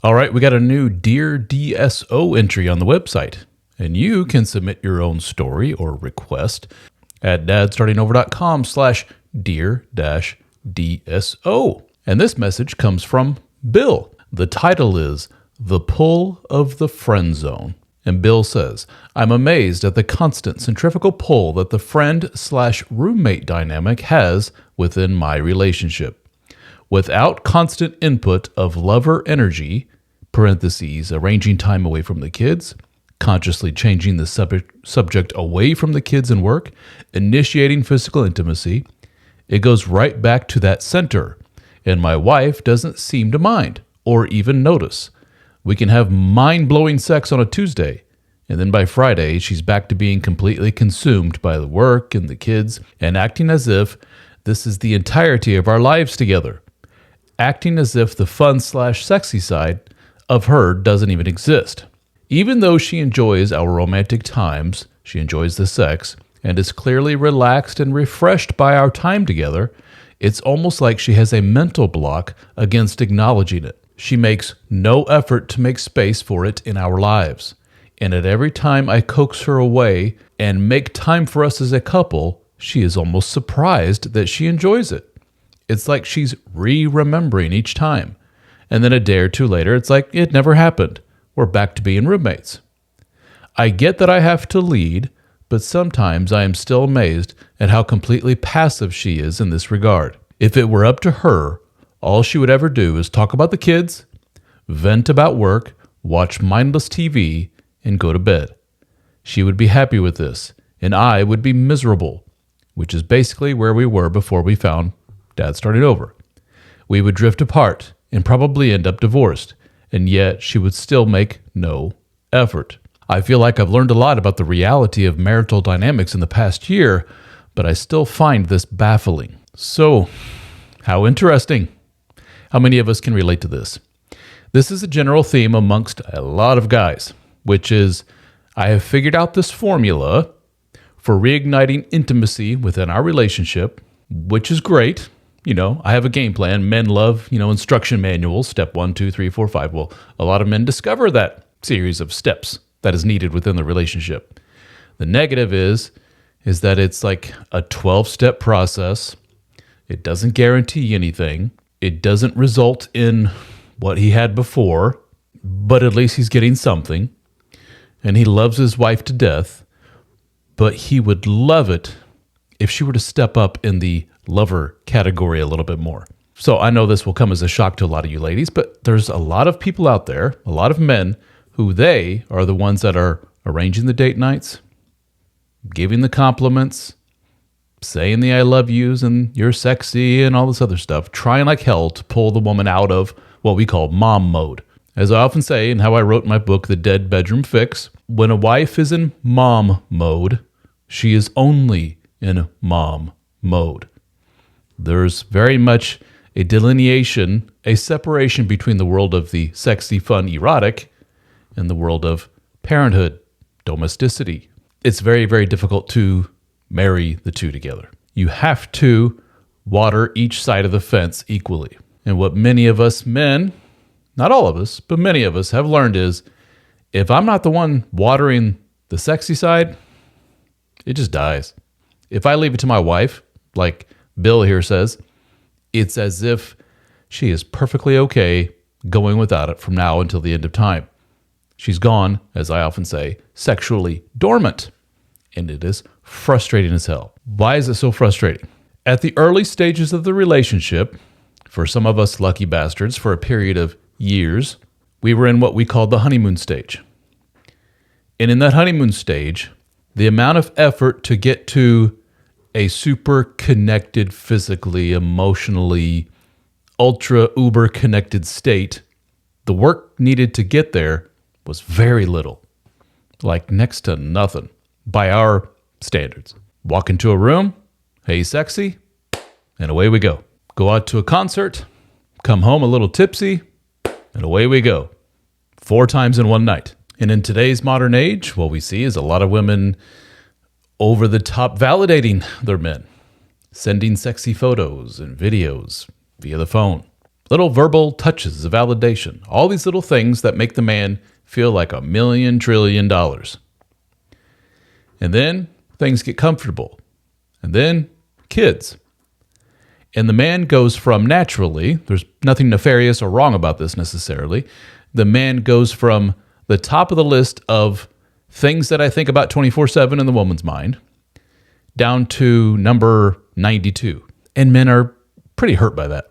All right, we got a new Dear DSO entry on the website, and you can submit your own story or request at dadstartingover.com/dear-DSO. And this message comes from Bill. The title is The Pull of the Friend Zone. And Bill says, I'm amazed at the constant centrifugal pull that the friend/roommate dynamic has within my relationship. Without constant input of lover energy, parentheses, arranging time away from the kids, consciously changing the subject away from the kids and work, initiating physical intimacy, it goes right back to that center, and my wife doesn't seem to mind or even notice. We can have mind-blowing sex on a Tuesday, and then by Friday, she's back to being completely consumed by the work and the kids and acting as if this is the entirety of our lives together. Acting as if the fun/sexy side of her doesn't even exist. Even though she enjoys our romantic times, she enjoys the sex, and is clearly relaxed and refreshed by our time together, it's almost like she has a mental block against acknowledging it. She makes no effort to make space for it in our lives. And at every time I coax her away and make time for us as a couple, she is almost surprised that she enjoys it. It's like she's remembering each time. And then a day or two later, it's like it never happened. We're back to being roommates. I get that I have to lead, but sometimes I am still amazed at how completely passive she is in this regard. If it were up to her, all she would ever do is talk about the kids, vent about work, watch mindless TV, and go to bed. She would be happy with this, and I would be miserable, which is basically where we were before we found Dad Starting Over. We would drift apart and probably end up divorced, and yet she would still make no effort. I feel like I've learned a lot about the reality of marital dynamics in the past year, but I still find this baffling. So, how interesting. How many of us can relate to this? This is a general theme amongst a lot of guys, which is, I have figured out this formula for reigniting intimacy within our relationship, which is great. You know, I have a game plan. Men love, instruction manuals, step 1, 2, 3, 4, 5. Well, a lot of men discover that series of steps that is needed within the relationship. The negative is that it's like a 12-step process. It doesn't guarantee anything. It doesn't result in what he had before, but at least he's getting something. And he loves his wife to death, but he would love it if she were to step up in the lover category a little bit more. So I know this will come as a shock to a lot of you ladies, but there's a lot of people out there, a lot of men, who they are the ones that are arranging the date nights, giving the compliments, saying the I love yous and you're sexy and all this other stuff, trying like hell to pull the woman out of what we call mom mode. As I often say, and how I wrote in my book, The Dead Bedroom Fix, when a wife is in mom mode, she is only in mom mode. There's very much a delineation, a separation between the world of the sexy, fun, erotic and the world of parenthood, domesticity. It's very, very difficult to marry the two together. You have to water each side of the fence equally. And what many of us men, not all of us, but many of us have learned is, if I'm not the one watering the sexy side, it just dies. If I leave it to my wife, like Bill here says, it's as if she is perfectly okay going without it from now until the end of time. She's gone, as I often say, sexually dormant. And it is frustrating as hell. Why is it so frustrating? At the early stages of the relationship, for some of us lucky bastards, for a period of years, we were in what we called the honeymoon stage. And in that honeymoon stage, the amount of effort to get to a super connected physically, emotionally, ultra uber connected state, the work needed to get there was very little, like next to nothing by our standards. Walk into a room, hey sexy, and away we go. Go out to a concert, come home a little tipsy, and away we go. 4 times in one night. And in today's modern age, what we see is a lot of women over the top validating their men, sending sexy photos and videos via the phone. Little verbal touches of validation. All these little things that make the man feel like $1,000,000,000,000,000. And then things get comfortable. And then kids. And the man goes from naturally, there's nothing nefarious or wrong about this necessarily, the man goes from the top of the list of things that I think about 24/7 in the woman's mind down to number 92. And men are pretty hurt by that.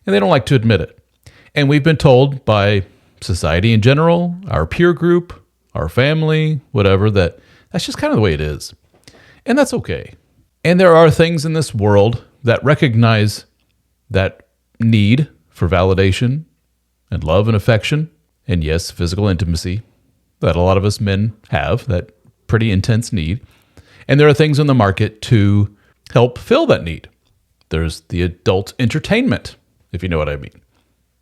And they don't like to admit it. And we've been told by society in general, our peer group, our family, whatever, that that's just kind of the way it is. And that's okay. And there are things in this world that recognize that need for validation and love and affection, and yes, physical intimacy that a lot of us men have, that pretty intense need. And there are things on the market to help fill that need. There's the adult entertainment, if you know what I mean.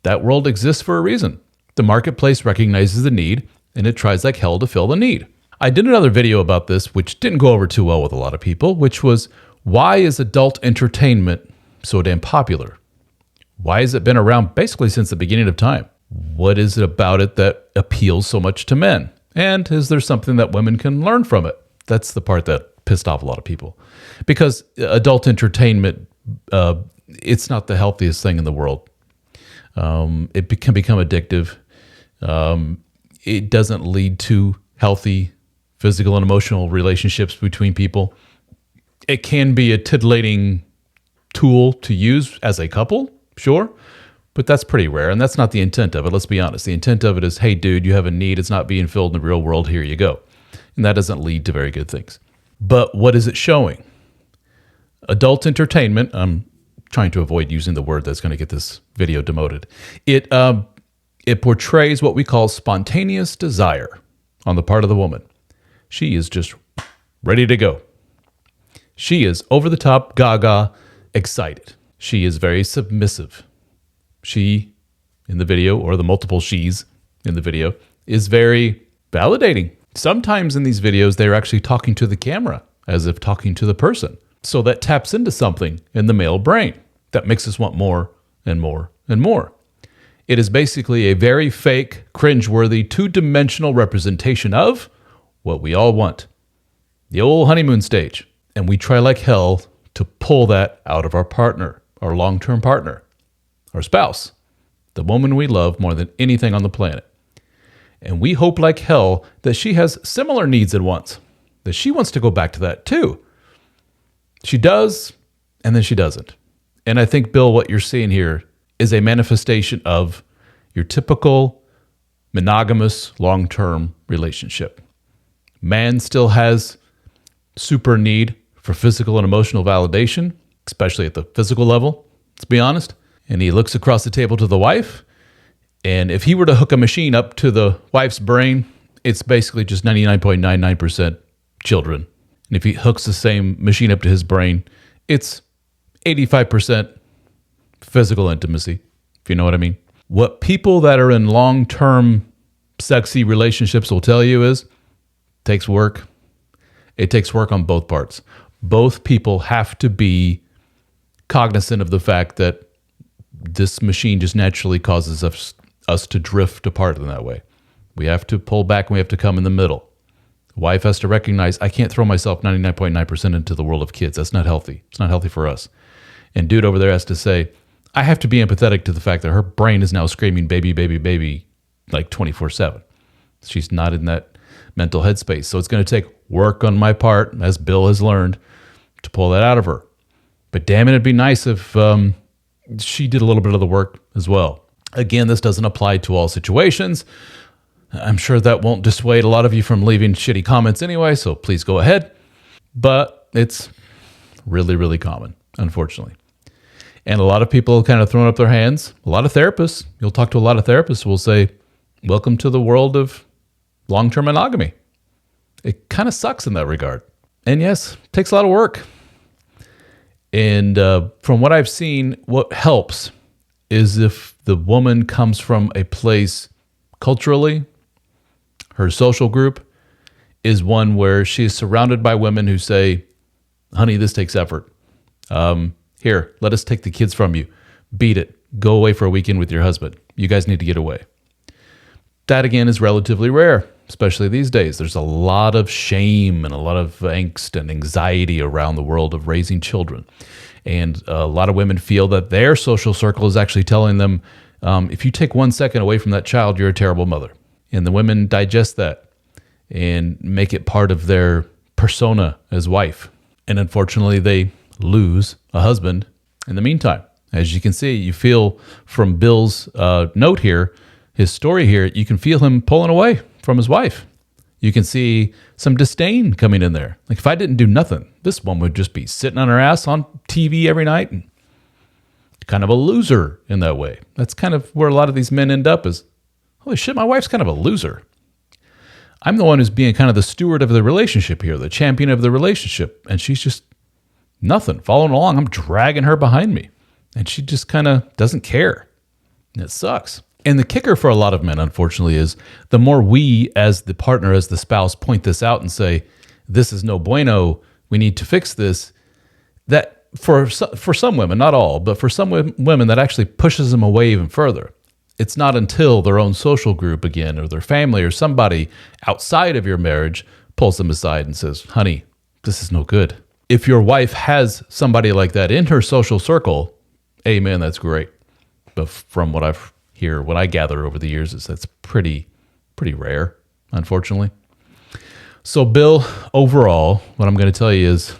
That world exists for a reason. The marketplace recognizes the need, and it tries like hell to fill the need. I did another video about this, which didn't go over too well with a lot of people, which was, why is adult entertainment so damn popular? Why has it been around basically since the beginning of time? What is it about it that appeals so much to men? And is there something that women can learn from it? That's the part that pissed off a lot of people. Because adult entertainment, it's not the healthiest thing in the world. It can become addictive. It doesn't lead to healthy physical and emotional relationships between people. It can be a titillating tool to use as a couple, sure, but that's pretty rare, and that's not the intent of it. Let's be honest. The intent of it is, hey, dude, you have a need. It's not being filled in the real world. Here you go. And that doesn't lead to very good things. But what is it showing? Adult entertainment, I'm trying to avoid using the word that's going to get this video demoted. It portrays what we call spontaneous desire on the part of the woman. She is just ready to go. She is over the top, gaga, excited. She is very submissive. She, in the video, or the multiple she's in the video, is very validating. Sometimes in these videos, they're actually talking to the camera as if talking to the person. So that taps into something in the male brain that makes us want more and more and more. It is basically a very fake, cringeworthy, two-dimensional representation of what we all want. The old honeymoon stage. And we try like hell to pull that out of our partner, our long-term partner, our spouse, the woman we love more than anything on the planet. And we hope like hell that she has similar needs and wants, that she wants to go back to that too. She does, and then she doesn't. And I think, Bill, what you're seeing here is a manifestation of your typical monogamous long-term relationship. Man still has super need for physical and emotional validation, especially at the physical level, let's be honest. And he looks across the table to the wife, and if he were to hook a machine up to the wife's brain, it's basically just 99.99% children. And if he hooks the same machine up to his brain, it's 85% physical intimacy, if you know what I mean. What people that are in long-term sexy relationships will tell you is, it takes work. It takes work on both parts. Both people have to be cognizant of the fact that this machine just naturally causes us to drift apart in that way. We have to pull back and we have to come in the middle. The wife has to recognize, I can't throw myself 99.9% into the world of kids. That's not healthy. It's not healthy for us. And dude over there has to say, I have to be empathetic to the fact that her brain is now screaming baby, baby, baby, like 24/7. She's not in that mental headspace. So it's going to take work on my part, as Bill has learned, to pull that out of her. But damn it, it'd be nice if she did a little bit of the work as well. Again, this doesn't apply to all situations. I'm sure that won't dissuade a lot of you from leaving shitty comments anyway, so please go ahead. But it's really, really common, unfortunately. And a lot of people kind of throwing up their hands. A lot of therapists, you'll talk to a lot of therapists who will say, welcome to the world of long-term monogamy. It kind of sucks in that regard. And yes, it takes a lot of work. And from what I've seen, what helps is if the woman comes from a place culturally, her social group is one where she's surrounded by women who say, honey, this takes effort. Here, let us take the kids from you. Beat it. go away for a weekend with your husband. You guys need to get away. That, again, is relatively rare, especially these days. There's a lot of shame and a lot of angst and anxiety around the world of raising children. And a lot of women feel that their social circle is actually telling them, if you take 1 second away from that child, you're a terrible mother. And the women digest that and make it part of their persona as wife. And unfortunately, they lose a husband in the meantime. As you can see, you feel from Bill's note here, his story here, you can feel him pulling away from his wife. You can see some disdain coming in there. Like, if I didn't do nothing, this one would just be sitting on her ass on TV every night and kind of a loser in that way. That's kind of where a lot of these men end up is, holy shit, my wife's kind of a loser. I'm the one who's being kind of the steward of the relationship here, the champion of the relationship, and she's just nothing, following along. I'm dragging her behind me, and she just kind of doesn't care. And it sucks. And the kicker for a lot of men, unfortunately, is the more we, as the partner, as the spouse, point this out and say, this is no bueno, we need to fix this, that for some women, not all, but for some women, that actually pushes them away even further. It's not until their own social group again, or their family, or somebody outside of your marriage pulls them aside and says, honey, this is no good. If your wife has somebody like that in her social circle, amen, that's great. But from what I gather over the years, is that's pretty rare, unfortunately. So, Bill, overall, what I'm going to tell you is,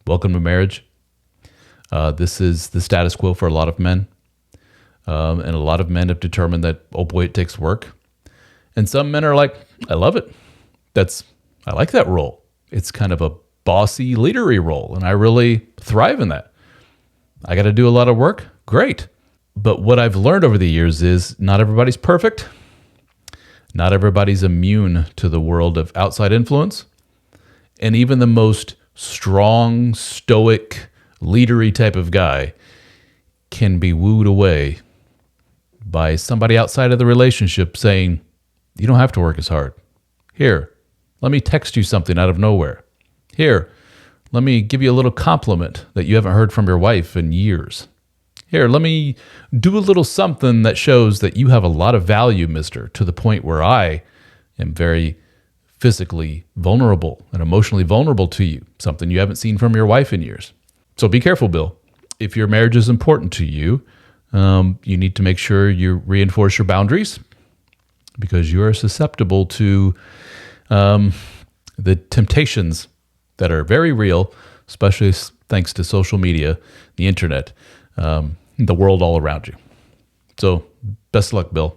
welcome to marriage. This is the status quo for a lot of men. And a lot of men have determined that, oh boy, it takes work. And some men are like, I love it. I like that role. It's kind of a bossy, leadery role, and I really thrive in that. I got to do a lot of work. Great. But what I've learned over the years is not everybody's perfect. Not everybody's immune to the world of outside influence. And even the most strong, stoic, leadery type of guy can be wooed away by somebody outside of the relationship saying, you don't have to work as hard. Here, let me text you something out of nowhere. Here, let me give you a little compliment that you haven't heard from your wife in years. Here, let me do a little something that shows that you have a lot of value, mister, to the point where I am very physically vulnerable and emotionally vulnerable to you, something you haven't seen from your wife in years. So be careful, Bill. If your marriage is important to you, you need to make sure you reinforce your boundaries, because you are susceptible to the temptations that are very real, especially thanks to social media, the internet, the world all around you. So best of luck, Bill.